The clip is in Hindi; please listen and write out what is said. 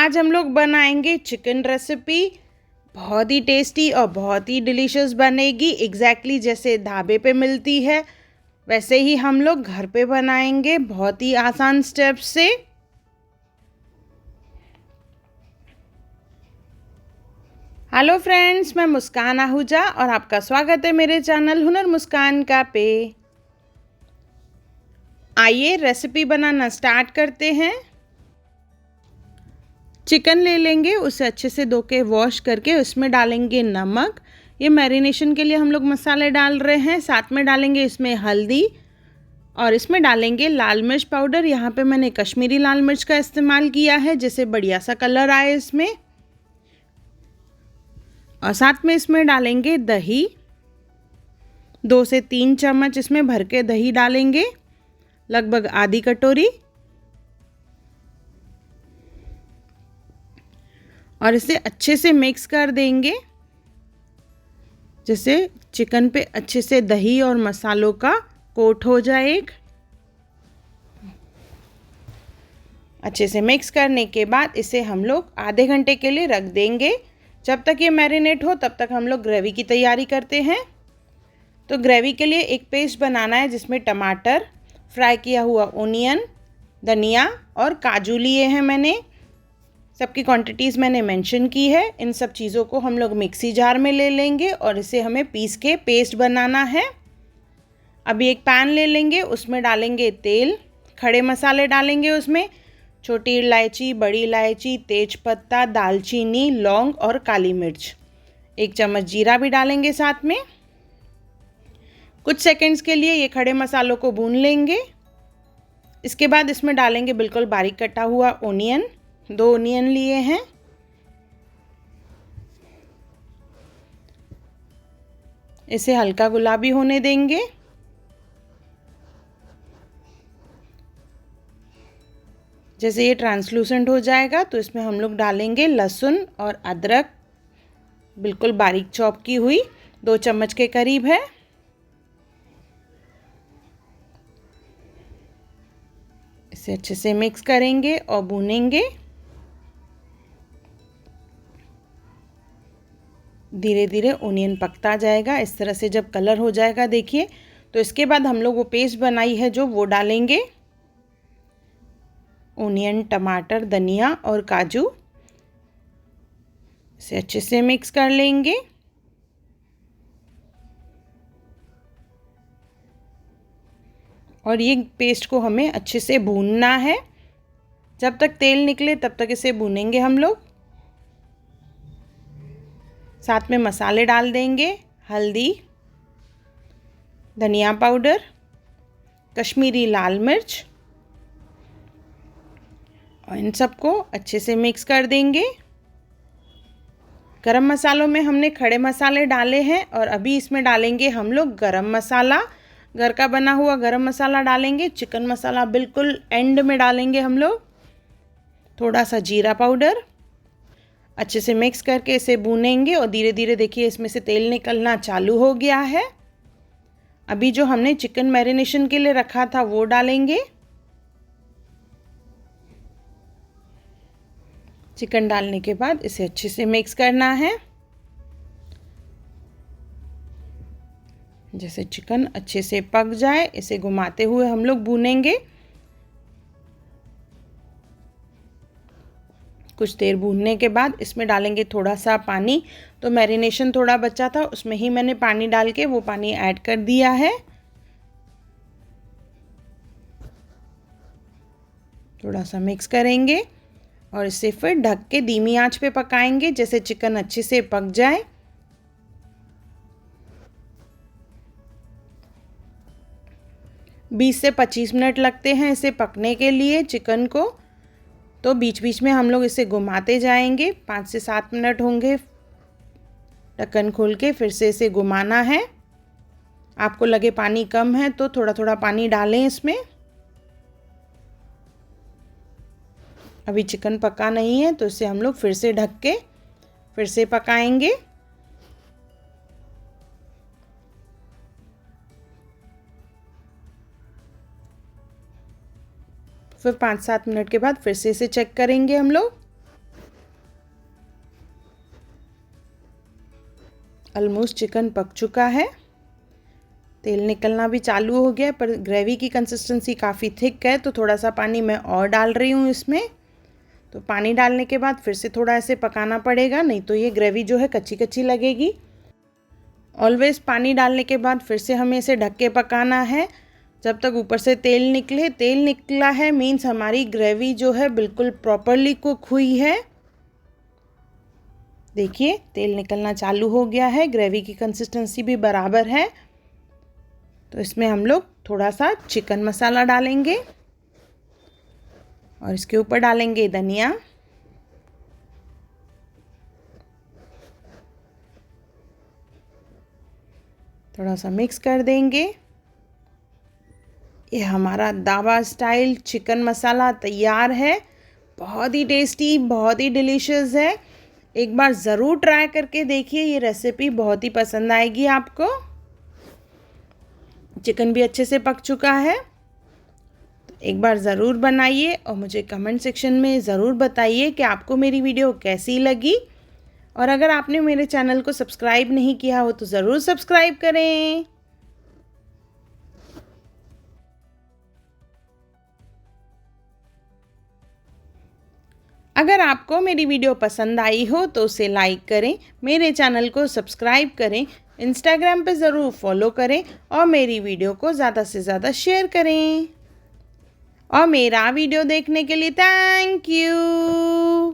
आज हम लोग बनाएंगे चिकन रेसिपी। बहुत ही टेस्टी और बहुत ही डिलीशियस बनेगी। एग्जैक्टली जैसे ढाबे पे मिलती है वैसे ही हम लोग घर पे बनाएंगे, बहुत ही आसान स्टेप्स से। हेलो फ्रेंड्स, मैं मुस्कान आहूजा और आपका स्वागत है मेरे चैनल हुनर मुस्कान का पे। आइए रेसिपी बनाना स्टार्ट करते हैं। चिकन ले लेंगे, उसे अच्छे से धो के वॉश करके उसमें डालेंगे नमक। ये मैरिनेशन के लिए हम लोग मसाले डाल रहे हैं। साथ में डालेंगे इसमें हल्दी और इसमें डालेंगे लाल मिर्च पाउडर। यहाँ पे मैंने कश्मीरी लाल मिर्च का इस्तेमाल किया है जिससे बढ़िया सा कलर आए इसमें। और साथ में इसमें डालेंगे दही, 2 से 3 चम्मच इसमें भर के दही डालेंगे, लगभग आधी कटोरी। और इसे अच्छे से मिक्स कर देंगे जिससे चिकन पे अच्छे से दही और मसालों का कोट हो जाए। अच्छे से मिक्स करने के बाद इसे हम लोग आधे घंटे के लिए रख देंगे। जब तक ये मैरिनेट हो तब तक हम लोग ग्रेवी की तैयारी करते हैं। तो ग्रेवी के लिए एक पेस्ट बनाना है जिसमें टमाटर, फ्राई किया हुआ ओनियन, धनिया और काजू लिए हैं मैंने। सबकी क्वांटिटीज़ मैंने मेंशन की है। इन सब चीज़ों को हम लोग मिक्सी जार में ले लेंगे और इसे हमें पीस के पेस्ट बनाना है। अभी एक पैन ले लेंगे, उसमें डालेंगे तेल, खड़े मसाले डालेंगे उसमें, छोटी इलायची, बड़ी इलायची, तेज पत्ता, दालचीनी, लौंग और काली मिर्च। 1 चम्मच जीरा भी डालेंगे साथ में। कुछ सेकंड्स के लिए ये खड़े मसालों को भून लेंगे। इसके बाद इसमें डालेंगे बिल्कुल बारीक कटा हुआ ओनियन, 2 ओनियन लिए हैं। इसे हल्का गुलाबी होने देंगे। जैसे ये ट्रांसलूसेंट हो जाएगा तो इसमें हम लोग डालेंगे लहसुन और अदरक, बिल्कुल बारीक चॉप की हुई, 2 चम्मच के करीब है। इसे अच्छे से मिक्स करेंगे और भूनेंगे। धीरे धीरे ओनियन पकता जाएगा। इस तरह से जब कलर हो जाएगा देखिए, तो इसके बाद हम लोग वो पेस्ट बनाई है जो वो डालेंगे। ओनियन, टमाटर, धनिया और काजू, इसे अच्छे से मिक्स कर लेंगे। और ये पेस्ट को हमें अच्छे से भूनना है। जब तक तेल निकले तब तक इसे भूनेंगे हम लोग। साथ में मसाले डाल देंगे, हल्दी, धनिया पाउडर, कश्मीरी लाल मिर्च, और इन सबको अच्छे से मिक्स कर देंगे। गरम मसालों में हमने खड़े मसाले डाले हैं और अभी इसमें डालेंगे हम लोग गरम मसाला। घर का बना हुआ गरम मसाला डालेंगे। चिकन मसाला बिल्कुल एंड में डालेंगे हम लोग। थोड़ा सा जीरा पाउडर, अच्छे से मिक्स करके इसे भूनेंगे। और धीरे धीरे देखिए इसमें से तेल निकलना चालू हो गया है। अभी जो हमने चिकन मैरिनेशन के लिए रखा था वो डालेंगे। चिकन डालने के बाद इसे अच्छे से मिक्स करना है। जैसे चिकन अच्छे से पक जाए इसे घुमाते हुए हम लोग भूनेंगे। कुछ देर भूनने के बाद इसमें डालेंगे थोड़ा सा पानी। तो मैरिनेशन थोड़ा बचा था, उसमें ही मैंने पानी डाल के वो पानी ऐड कर दिया है। थोड़ा सा मिक्स करेंगे और इसे फिर ढक के धीमी आंच पे पकाएंगे जैसे चिकन अच्छे से पक जाए। बीस से 25 मिनट लगते हैं इसे पकने के लिए चिकन को। तो बीच बीच में हम लोग इसे घुमाते जाएंगे। 5 से 7 मिनट होंगे। ढक्कन खोल के फिर से इसे घुमाना है। आपको लगे पानी कम है तो थोड़ा थोड़ा पानी डालें इसमें। अभी चिकन पका नहीं है तो इसे हम लोग फिर से ढक के फिर से पकाएंगे। फिर 5-7 मिनट के बाद फिर से इसे चेक करेंगे हम लोग। ऑलमोस्ट चिकन पक चुका है, तेल निकलना भी चालू हो गया, पर ग्रेवी की कंसिस्टेंसी काफ़ी थिक है तो थोड़ा सा पानी मैं और डाल रही हूँ इसमें। तो पानी डालने के बाद फिर से थोड़ा ऐसे पकाना पड़ेगा, नहीं तो ये ग्रेवी जो है कच्ची कच्ची लगेगी। ऑलवेज पानी डालने के बाद फिर से हमें इसे ढक के पकाना है जब तक ऊपर से तेल निकले। तेल निकला है मीन्स हमारी ग्रेवी जो है बिल्कुल प्रॉपरली कुक हुई है। देखिए तेल निकलना चालू हो गया है, ग्रेवी की कंसिस्टेंसी भी बराबर है। तो इसमें हम लोग थोड़ा सा चिकन मसाला डालेंगे और इसके ऊपर डालेंगे धनिया, थोड़ा सा मिक्स कर देंगे। ये हमारा दाबा स्टाइल चिकन मसाला तैयार है। बहुत ही टेस्टी, बहुत ही डिलीशियस है। एक बार ज़रूर ट्राई करके देखिए, ये रेसिपी बहुत ही पसंद आएगी आपको। चिकन भी अच्छे से पक चुका है, तो एक बार ज़रूर बनाइए और मुझे कमेंट सेक्शन में ज़रूर बताइए कि आपको मेरी वीडियो कैसी लगी। और अगर आपने मेरे चैनल को सब्सक्राइब नहीं किया हो तो ज़रूर सब्सक्राइब करें। अगर आपको मेरी वीडियो पसंद आई हो तो उसे लाइक करें, मेरे चैनल को सब्सक्राइब करें, इंस्टाग्राम पे ज़रूर फॉलो करें और मेरी वीडियो को ज़्यादा से ज़्यादा शेयर करें। और मेरा वीडियो देखने के लिए थैंक यू।